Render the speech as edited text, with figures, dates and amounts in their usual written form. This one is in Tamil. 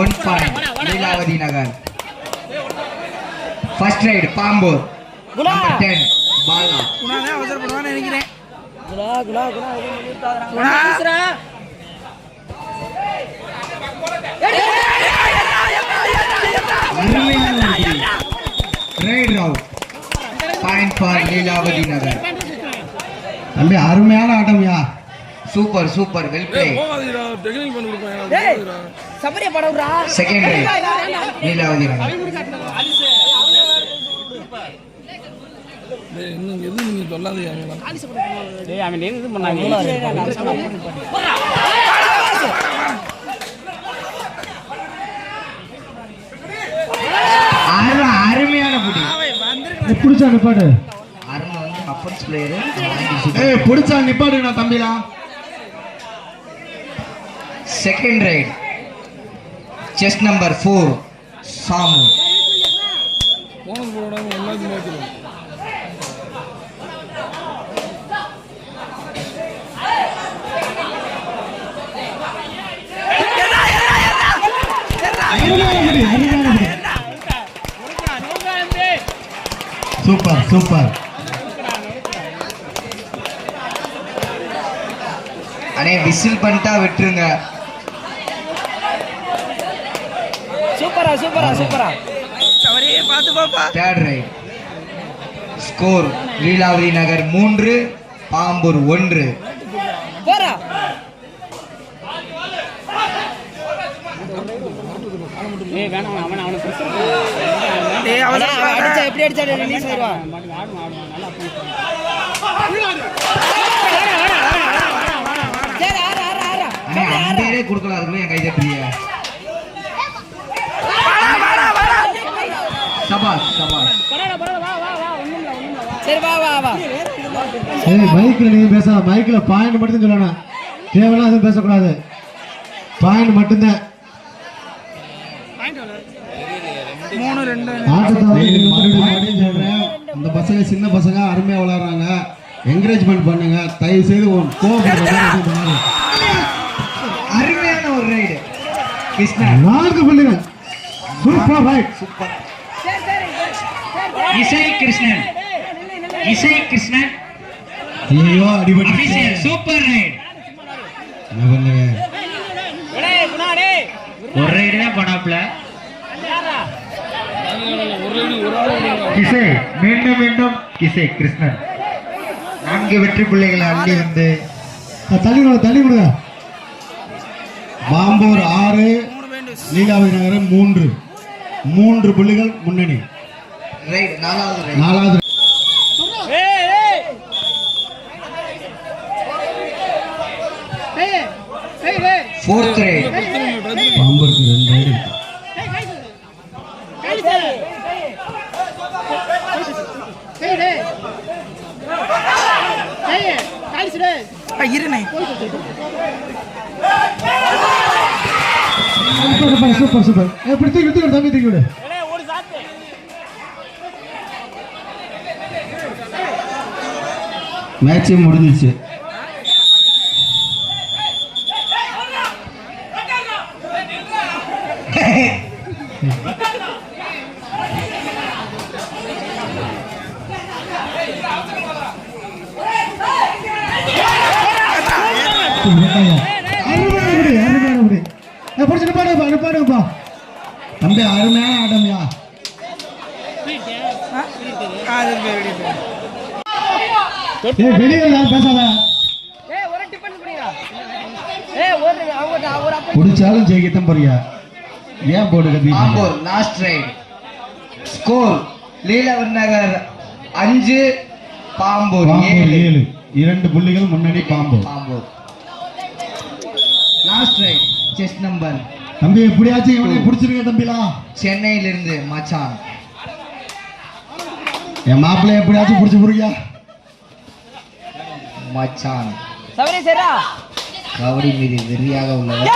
1 point லீலாவதி நகர். First ride Pambur number 10 Bala. குணாவே அவசரப்படுவான்னு நினைக்கிறேன். குணா குணா குணா இது நிறுத்தாதடா. குணா பேசுறா. Raid out point for Leelavathi Nagar. தம்பி அருமையான ஆட்டம்யா. Super super well play. Technique பண்ணி கொடுப்பாங்க. டேய் சபரியா படவுடா. Second raid Leelavathi Nagar. டேய் இன்னும் எது நீங்க சொல்லாதீங்க. டேய் அவன் இது பண்ணாங்க. அருமையான புடி. புடிச்சா நிப்பாடு. அருண் வந்து அஃபென்ஸ் பிளேயர். ஏய் புடிச்சா நிப்பாடுடா தம்பிடா. Second raid chest number 4 Samu. Bonus போடாம எல்லாத்தையும் மாத்திடுவோம். Super super. அண்ணே விசில் பண்ணிட்டா விட்டுருங்க. சூப்பரா சூப்பரா சூப்பரா. சவரியே பாத்து பாப்பா. Third raid score Leelavathi Nagar 3 Pambur 1. போடா. ஏய் வேணாம் அவன பிரஷர். டேய் அவசர அடிச்சா எப்படி அடிச்சா ரிலீஸ் ஆயிடுவா. சரி ஆறா. அம்பேரே கொடுக்கல அதுக்குள்ள என் கை தட்டுறீங்க. சபாஷ் சபாஷ். சரி வா வா வா. ஏய் மைக்ல நீ பேச. மைக்ல பாயிண்ட் மட்டும் சொல்லணும். கேவலம் எதுவும் பேசக்கூடாது. பாயிண்ட் மட்டும்தான். 3-2 ஆட்டத்தை மறுபடியும் சொல்றேன். இந்த பசங்க சின்ன பசங்க அருமையா விளையாடுறாங்க. என்கரேஜ்மெண்ட் பண்ணுங்க. தயவு செய்து கோபப்படுறாங்க. அருமையான ஒரு ரைடு கிருஷ்ணா. 4 புள்ளிகள். Super right. சூப்பர். இசை கிருஷ்ணன் இசை கிருஷ்ணன். ஐயோ அடிபட்டு. Super right. என்ன பண்ணுங்க. ஒரு ரைடு தான் பண்ணாப்ல. கிசை மீண்டும் மீண்டும் கிசை கிருஷ்ணன் 4 வெற்றி புள்ளிகளை அள்ளி வந்து தள்ளி கொடுங்க. பாம்பூர் 6 லீலாவதி நகரம் 3 புள்ளிகள் முன்னணி. ரைட் 4வது ரைட். 4வது ஃபோர்த் ரைட் பாம்பூருக்கு 2 ரைடு இருக்கு. இருனே. Super super. எப்படி தூக்கி தம்பி தூக்கி விடு. மேட்ச் முடிஞ்சிச்சு. பாடுப்பா தம்பி அருமையான ஆட்டம்யா. வெளியே பேசாத. குடிச்சாலும் ஜெயிக்கத்தான் போறியா. ஏன் போடு கத்தி. Pambur last raid score Leelavathi Nagar 5 Pambur 7. 2 புள்ளிகள் முன்னணி Pambur. Last raid chest number. தம்பி எப்படியாச்சும் இவனை பிடிச்சிருங்க தம்பிலா. சென்னையிலிருந்து மச்சான். என் மாப்பிள்ளை எப்படியாச்சும் பிடிச்சி போறியா மச்சான். சவரி சரிடா. கபடி மீது வெறியாக உள்ளவர்.